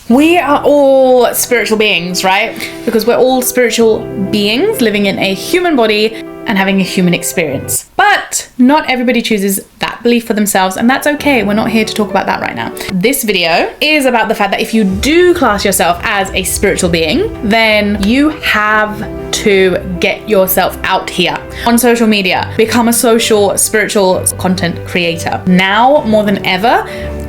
We are all spiritual beings, right? Because we're all spiritual beings living in a human body and having a human experience. But not everybody chooses that belief for themselves, and that's okay. We're not here to talk about that right now. This video is about the fact that if you do class yourself as a spiritual being, then you have to get yourself out here on social media. Become a social, spiritual content creator. Now more than ever,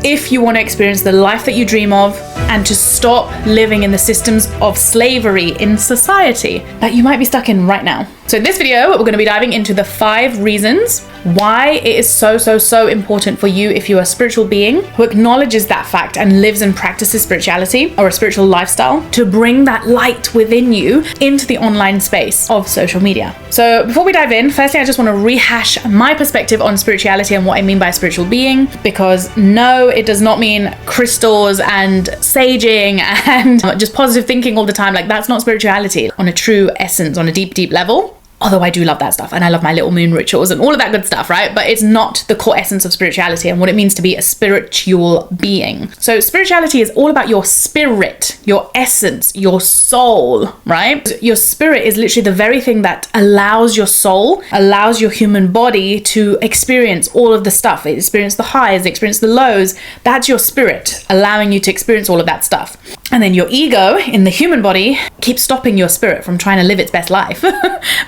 if you want to experience the life that you dream of and to stop living in the systems of slavery in society that you might be stuck in right now. So in this video, we're going to be diving into the 5 reasons why it is so important for you, if you're a spiritual being who acknowledges that fact and lives and practices spirituality or a spiritual lifestyle, to bring that light within you into the online space of social media. So before we dive in, firstly, I just want to rehash my perspective on spirituality and what I mean by a spiritual being, because no, it does not mean crystals and saging and just positive thinking all the time. Like, that's not spirituality on a true essence, on a deep level. Although I do love that stuff, and I love my little moon rituals and all of that good stuff, right? But it's not the core essence of spirituality and what it means to be a spiritual being. So spirituality is all about your spirit, your essence, your soul, right? Your spirit is literally the very thing that allows your soul, allows your human body to experience all of the stuff. Experience the highs, experience the lows. That's your spirit, allowing you to experience all of that stuff. And then your ego in the human body keeps stopping your spirit from trying to live its best life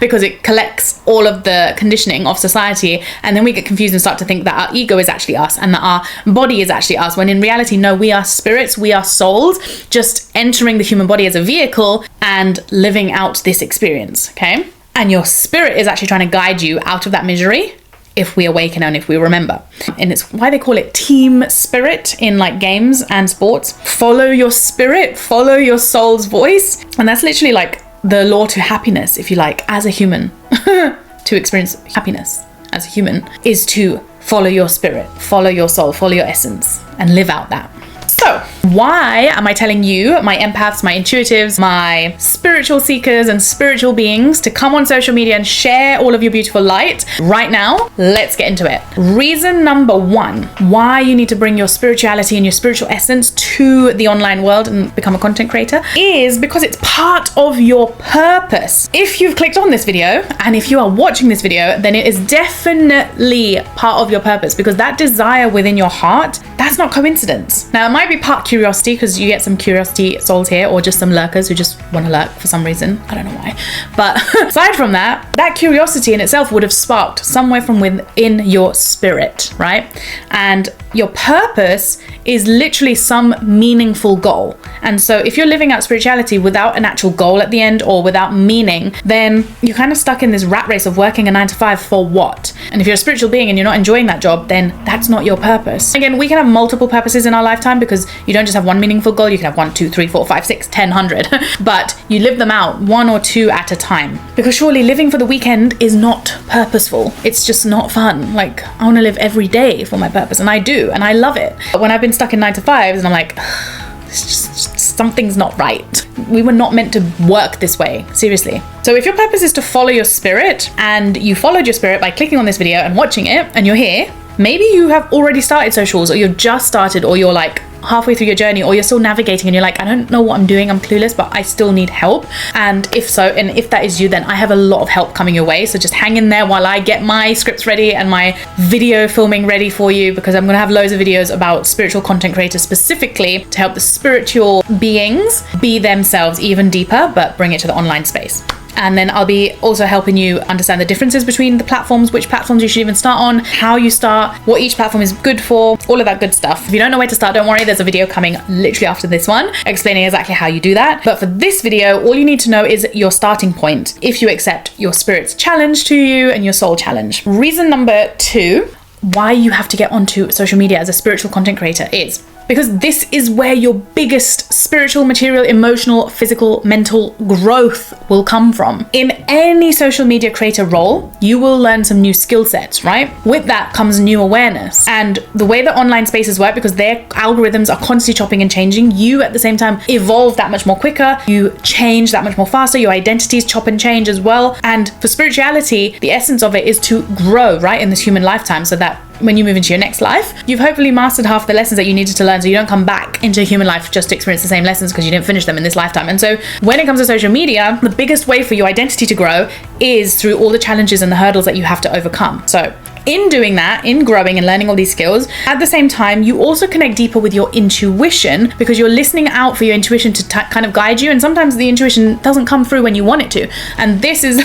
because it collects all of the conditioning of society. And then we get confused and start to think that our ego is actually us and that our body is actually us, when in reality, no, we are spirits, we are souls, just entering the human body as a vehicle and living out this experience, okay? And your spirit is actually trying to guide you out of that misery if we awaken and if we remember. And it's why they call it team spirit in like games and sports. Follow your spirit, follow your soul's voice. And that's literally like the law to happiness, if you like, as a human. To experience happiness as a human is to follow your spirit, follow your soul, follow your essence, and live out that. So why am I telling you, my empaths, my intuitives, my spiritual seekers and spiritual beings, to come on social media and share all of your beautiful light right now? Let's get into it. Reason number 1 why you need to bring your spirituality and your spiritual essence to the online world and become a content creator is because it's part of your purpose. If you've clicked on this video and if you are watching this video, then it is definitely part of your purpose, because that desire within your heart, that's not coincidence. Now, it might be part curiosity, because you get some curiosity souls here, or just some lurkers who just want to lurk for some reason. I don't know why. But aside from that, that curiosity in itself would have sparked somewhere from within your spirit, right? And your purpose is literally some meaningful goal. And so if you're living out spirituality without an actual goal at the end or without meaning, then you're kind of stuck in this rat race of working a 9 to 5 for what? And if you're a spiritual being and you're not enjoying that job, then that's not your purpose. Again, we can have multiple purposes in our lifetime, because you don't just have one meaningful goal. You can have 1, 2, 3, 4, 5, 6, 10, 100, but you live them out 1 or 2 at a time. Because surely living for the weekend is not purposeful. It's just not fun. Like, I want to live every day for my purpose, and I do, and I love it. But when I've been stuck in 9 to 5s and I'm like, it's just something's not right. We were not meant to work this way, seriously. So if your purpose is to follow your spirit, and you followed your spirit by clicking on this video and watching it, and you're here, maybe you have already started socials, or you've just started, or you're like halfway through your journey, or you're still navigating and you're like, I don't know what I'm doing, I'm clueless, but I still need help. And if so, and if that is you, then I have a lot of help coming your way. So just hang in there while I get my scripts ready and my video filming ready for you, because I'm gonna have loads of videos about spiritual content creators specifically to help the spiritual beings be themselves even deeper, but bring it to the online space. And then I'll be also helping you understand the differences between the platforms, which platforms you should even start on, how you start, what each platform is good for, all of that good stuff. If you don't know where to start, don't worry, there's a video coming literally after this one explaining exactly how you do that. But for this video, all you need to know is your starting point, if you accept your spirit's challenge to you and your soul challenge. Reason number 2 why you have to get onto social media as a spiritual content creator is because this is where your biggest spiritual, material, emotional, physical, mental growth will come from. In any social media creator role, you will learn some new skill sets, right? With that comes new awareness. And the way that online spaces work, because their algorithms are constantly chopping and changing, you at the same time evolve that much more quicker, you change that much more faster, your identities chop and change as well. And for spirituality, the essence of it is to grow, right, in this human lifetime, so that when you move into your next life, you've hopefully mastered half the lessons that you needed to learn, so you don't come back into human life just to experience the same lessons because you didn't finish them in this lifetime. And so when it comes to social media, the biggest way for your identity to grow is through all the challenges and the hurdles that you have to overcome. So in doing that, in growing and learning all these skills, at the same time, you also connect deeper with your intuition because you're listening out for your intuition to kind of guide you. And sometimes the intuition doesn't come through when you want it to. And this is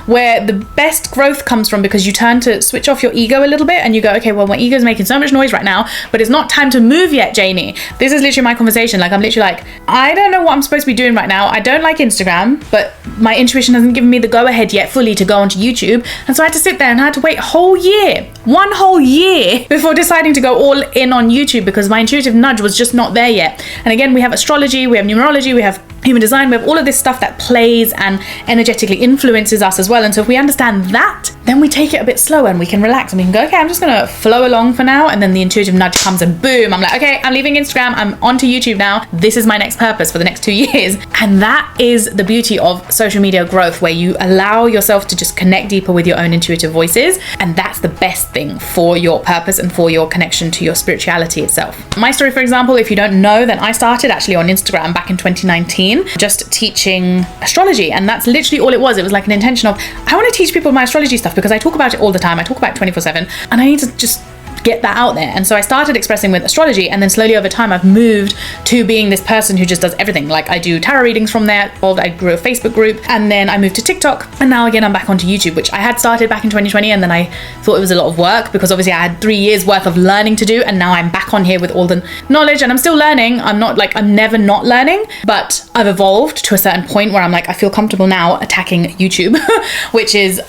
where the best growth comes from, because you turn to switch off your ego a little bit and you go, okay, well, my ego is making so much noise right now, but it's not time to move yet, Janie. This is literally my conversation. Like, I'm literally like, I don't know what I'm supposed to be doing right now. I don't like Instagram, but my intuition hasn't given me the go ahead yet fully to go onto YouTube. And so I had to sit there and I had to wait a whole year. One whole year before deciding to go all in on YouTube because my intuitive nudge was just not there yet. And again, we have astrology, we have numerology, we have human design, we have all of this stuff that plays and energetically influences us as well. And so if we understand that, then we take it a bit slower and we can relax and we can go, okay, I'm just gonna flow along for now. And then the intuitive nudge comes and boom, I'm like, okay, I'm leaving Instagram, I'm onto YouTube now. This is my next purpose for the next 2 years. And that is the beauty of social media growth, where you allow yourself to just connect deeper with your own intuitive voices. And that's the best thing for your purpose and for your connection to your spirituality itself. My story, for example, if you don't know, then I started actually on Instagram back in 2019, just teaching astrology. And that's literally all it was. It was like an intention of, I want to teach people my astrology stuff because I talk about it all the time. I talk about it 24/7 and I need to just get that out there. And so I started expressing with astrology, and then slowly over time I've moved to being this person who just does everything. Like, I do tarot readings from there, I grew a Facebook group, and then I moved to TikTok, and now again I'm back onto YouTube, which I had started back in 2020, and then I thought it was a lot of work because obviously I had 3 years worth of learning to do, and now I'm back on here with all the knowledge, and I'm still learning. I'm never not learning, but I've evolved to a certain point where I'm like, I feel comfortable now attacking YouTube, which is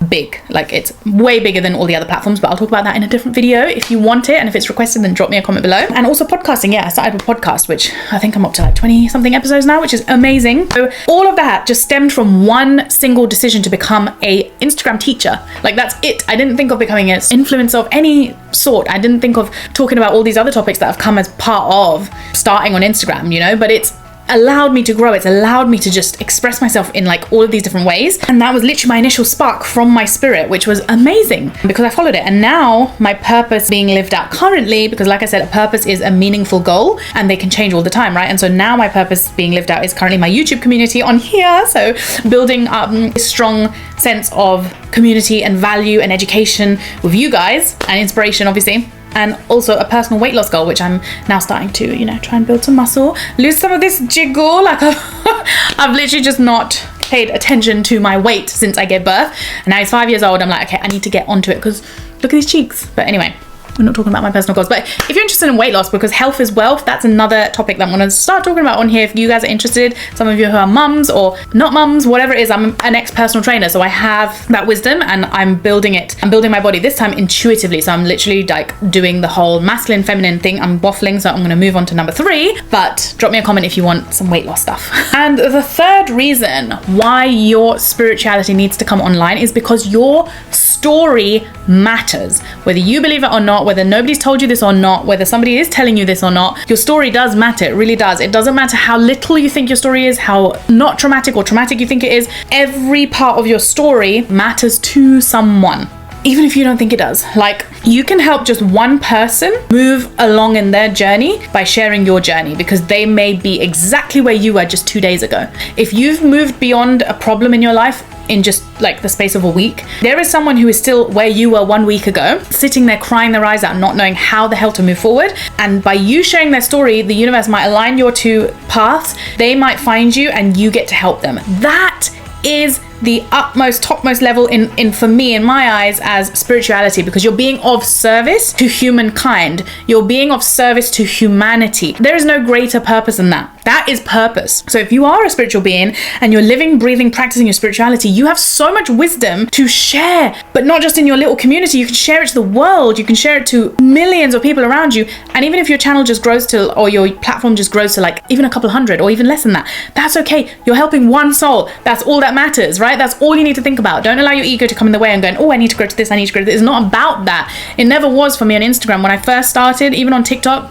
big. Like, it's way bigger than all the other platforms, but I'll talk about that in a different video if you want it, and if it's requested, then drop me a comment below. And also podcasting, I started with podcast, which I think I'm up to like 20 something episodes now, which is amazing. So all of that just stemmed from one single decision to become a Instagram teacher. Like, that's it. I didn't think of becoming an influencer of any sort. I didn't think of talking about all these other topics that have come as part of starting on Instagram, but it's allowed me to grow. It's allowed me to just express myself in like all of these different ways. And that was literally my initial spark from my spirit, which was amazing because I followed it. And now my purpose being lived out currently, because like I said, a purpose is a meaningful goal and they can change all the time, right? And so now my purpose being lived out is currently my YouTube community on here. So building up a strong sense of community and value and education with you guys and inspiration, obviously. And also a personal weight loss goal, which I'm now starting to, try and build some muscle, lose some of this jiggle. Like I've literally just not paid attention to my weight since I gave birth. And now he's 5 years old. I'm like, okay, I need to get onto it because look at these cheeks. But anyway, we're not talking about my personal goals. But if you're interested in weight loss, because health is wealth, that's another topic that I'm going to start talking about on here. If you guys are interested, some of you who are mums or not mums, whatever it is, I'm an ex-personal trainer. So I have that wisdom and I'm building it. I'm building my body this time intuitively. So I'm literally like doing the whole masculine, feminine thing. I'm waffling. So I'm going to move on to number 3, but drop me a comment if you want some weight loss stuff. And the third reason why your spirituality needs to come online is because your story matters. Whether you believe it or not, whether nobody's told you this or not, whether somebody is telling you this or not, your story does matter. It really does. It doesn't matter how little you think your story is, how not traumatic or traumatic you think it is. Every part of your story matters to someone, even if you don't think it does. Like, you can help just one person move along in their journey by sharing your journey, because they may be exactly where you were just 2 days ago. If you've moved beyond a problem in your life in just like the space of a week, there is someone who is still where you were 1 week ago, sitting there crying their eyes out, not knowing how the hell to move forward. And by you sharing their story, the universe might align your two paths. They might find you and you get to help them. That is the utmost, topmost level in for me, in my eyes, as spirituality, because you're being of service to humankind. You're being of service to humanity. There is no greater purpose than that. That is purpose. So if you are a spiritual being and you're living, breathing, practicing your spirituality, you have so much wisdom to share, but not just in your little community. You can share it to the world. You can share it to millions of people around you. And even if your channel just grows to, or your platform just grows to like even a couple hundred or even less than that, that's okay. You're helping one soul. That's all that matters, right? That's all you need to think about. Don't allow your ego to come in the way and going, oh, I need to grow to this, I need to grow to this. It's not about that. It never was for me on Instagram. When I first started, even on TikTok,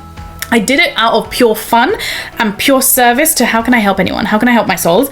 I did it out of pure fun and pure service to how can I help anyone? How can I help my souls?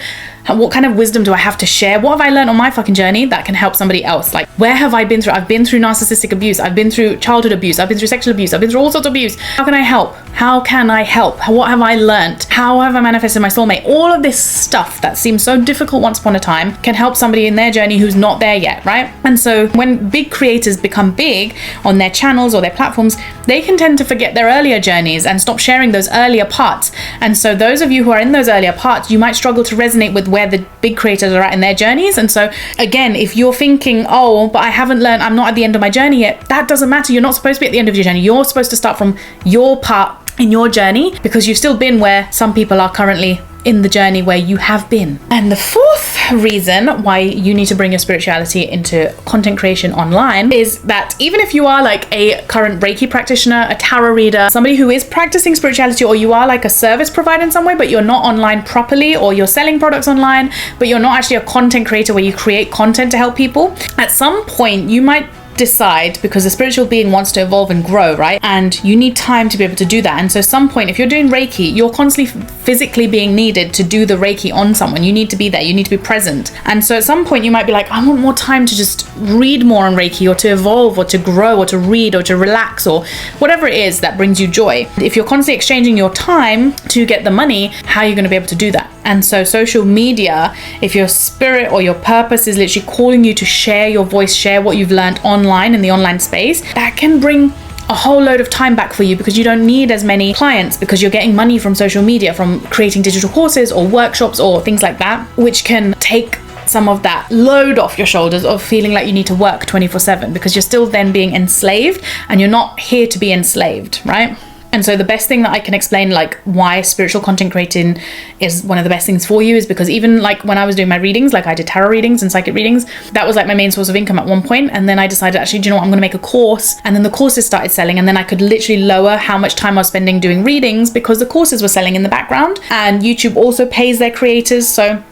What kind of wisdom do I have to share? What have I learned on my fucking journey that can help somebody else? Like, where have I been through? I've been through narcissistic abuse. I've been through childhood abuse. I've been through sexual abuse. I've been through all sorts of abuse. How can I help? How can I help? What have I learned? How have I manifested my soulmate? All of this stuff that seems so difficult once upon a time can help somebody in their journey who's not there yet, right? And so when big creators become big on their channels or their platforms, they can tend to forget their earlier journeys and stop sharing those earlier parts. And so those of you who are in those earlier parts, you might struggle to resonate with where the big creators are at in their journeys. And so again, if you're thinking, oh, but I haven't learned, I'm not at the end of my journey yet, that doesn't matter. You're not supposed to be at the end of your journey. You're supposed to start from your part in your journey, because you've still been where some people are currently in the journey where you have been. And the fourth reason why you need to bring your spirituality into content creation online is that even if you are like a current Reiki practitioner, a tarot reader, somebody who is practicing spirituality, or you are like a service provider in some way, but you're not online properly, or you're selling products online, but you're not actually a content creator where you create content to help people, at some point you might decide, because the spiritual being wants to evolve and grow, right? And you need time to be able to do that. And so at some point, if you're doing Reiki, you're constantly physically being needed to do the Reiki on someone. You need to be there, you need to be present. And so at some point you might be like, I want more time to just read more on Reiki, or to evolve, or to grow, or to read, or to relax, or whatever it is that brings you joy. If you're constantly exchanging your time to get the money, how are you going to be able to do that? And so social media, if your spirit or your purpose is literally calling you to share your voice, share what you've learned online in the online space, that can bring a whole load of time back for you, because you don't need as many clients, because you're getting money from social media, from creating digital courses or workshops or things like that, which can take some of that load off your shoulders of feeling like you need to work 24/7, because you're still then being enslaved, and you're not here to be enslaved, right? And so the best thing that I can explain, like why spiritual content creating is one of the best things for you, is because even like when I was doing my readings, like I did tarot readings and psychic readings, that was like my main source of income at one point. And then I decided, actually, do you know what, I'm going to make a course. And then the courses started selling, and then I could literally lower how much time I was spending doing readings, because the courses were selling in the background. And YouTube also pays their creators. So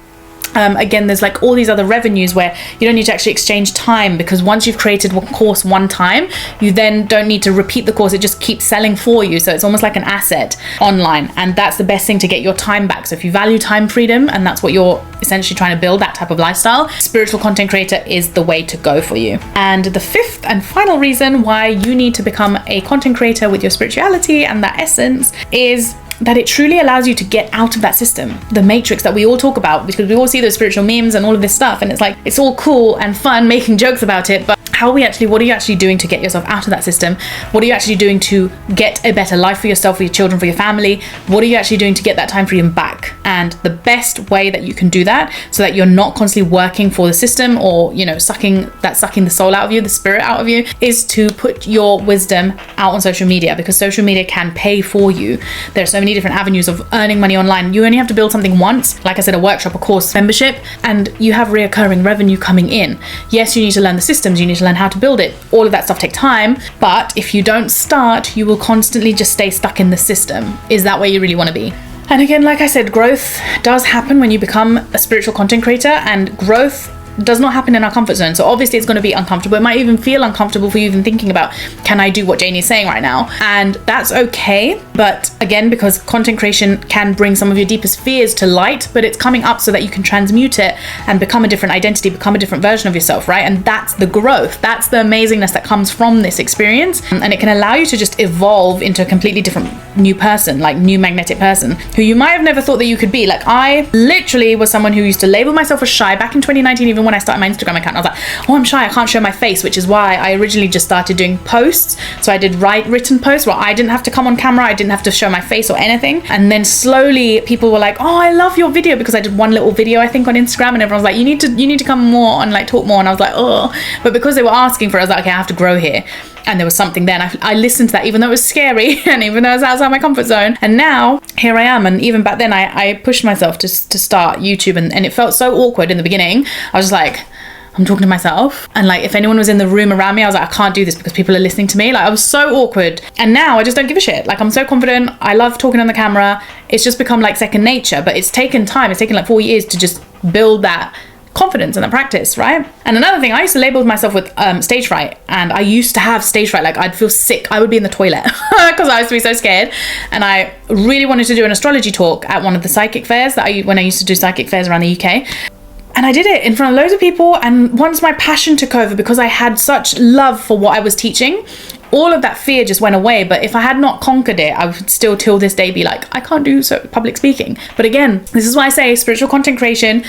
again, there's like all these other revenues where you don't need to actually exchange time, because once you've created one course one time, you then don't need to repeat the course. It just keeps selling for you. So it's almost like an asset online, and that's the best thing to get your time back. So if you value time freedom, and that's what you're essentially trying to build, that type of lifestyle, spiritual content creator is the way to go for you. And the fifth and final reason why you need to become a content creator with your spirituality and that essence is that it truly allows you to get out of that system, the matrix that we all talk about, because we all see those spiritual memes and all of this stuff, and it's like, it's all cool and fun making jokes about it, but what are you actually doing to get yourself out of that system? What are you actually doing to get a better life for yourself, for your children, for your family? What are you actually doing to get that time freedom back? And the best way that you can do that, so that you're not constantly working for the system, or, you know, sucking the soul out of you, the spirit out of you, is to put your wisdom out on social media, because social media can pay for you. There's so many different avenues of earning money online. You only have to build something once, like I said, a workshop, a course, membership, and you have reoccurring revenue coming in. Yes, you need to learn the systems, you need to learn how to build it. All of that stuff takes time, but if you don't start, you will constantly just stay stuck in the system. Is that where you really want to be? And again, like I said, growth does happen when you become a spiritual content creator, and growth does not happen in our comfort zone. So obviously it's going to be uncomfortable. It might even feel uncomfortable for you even thinking about, can I do what Janie is saying right now? And that's okay. But again, because content creation can bring some of your deepest fears to light, but it's coming up so that you can transmute it and become a different identity, become a different version of yourself, right? And that's the growth. That's the amazingness that comes from this experience. And it can allow you to just evolve into a completely different new person, like new magnetic person, who you might have never thought that you could be. Like, I literally was someone who used to label myself as shy back in 2019, even when I started my Instagram account. I was like, oh, I'm shy, I can't show my face, which is why I originally just started doing posts. So I did written posts where I didn't have to come on camera, I didn't have to show my face or anything. And then slowly people were like, oh, I love your video, because I did one little video, I think, on Instagram, and everyone was like, you need to come more and like talk more. And I was like, oh, but because they were asking for it, I was like, okay, I have to grow here. And there was something there, and I listened to that, even though it was scary and even though it was outside my comfort zone. And now here I am. And even back then I pushed myself to start YouTube, and it felt so awkward in the beginning. I was just like, I'm talking to myself, and like if anyone was in the room around me, I was like, I can't do this because people are listening to me. Like, I was so awkward. And now I just don't give a shit. Like, I'm so confident. I love talking on the camera. It's just become like second nature, but it's taken time. It's taken like 4 years to just build that confidence and that practice, right? And another thing, I used to label myself with stage fright, and I used to have stage fright. Like, I'd feel sick. I would be in the toilet because I used to be so scared. And I really wanted to do an astrology talk at one of the psychic fairs when I used to do psychic fairs around the UK. And I did it in front of loads of people. And once my passion took over, because I had such love for what I was teaching, all of that fear just went away. But if I had not conquered it, I would still till this day be like, I can't do public speaking. But again, this is why I say spiritual content creation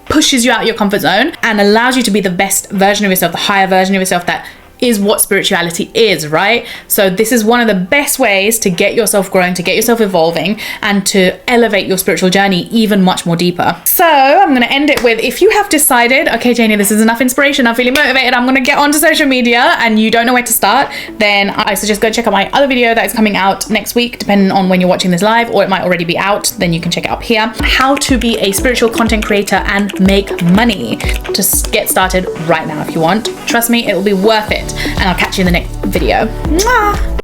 pushes you out of your comfort zone and allows you to be the best version of yourself, the higher version of yourself that is what spirituality is, right? So this is one of the best ways to get yourself growing, to get yourself evolving, and to elevate your spiritual journey even much more deeper. So I'm going to end it with, if you have decided, okay, Janie, this is enough inspiration, I'm feeling motivated, I'm going to get onto social media, and you don't know where to start, then I suggest go check out my other video that is coming out next week, depending on when you're watching this live, or it might already be out, then you can check it up here. How to be a spiritual content creator and make money. Just get started right now if you want. Trust me, it will be worth it. And I'll catch you in the next video. Mwah!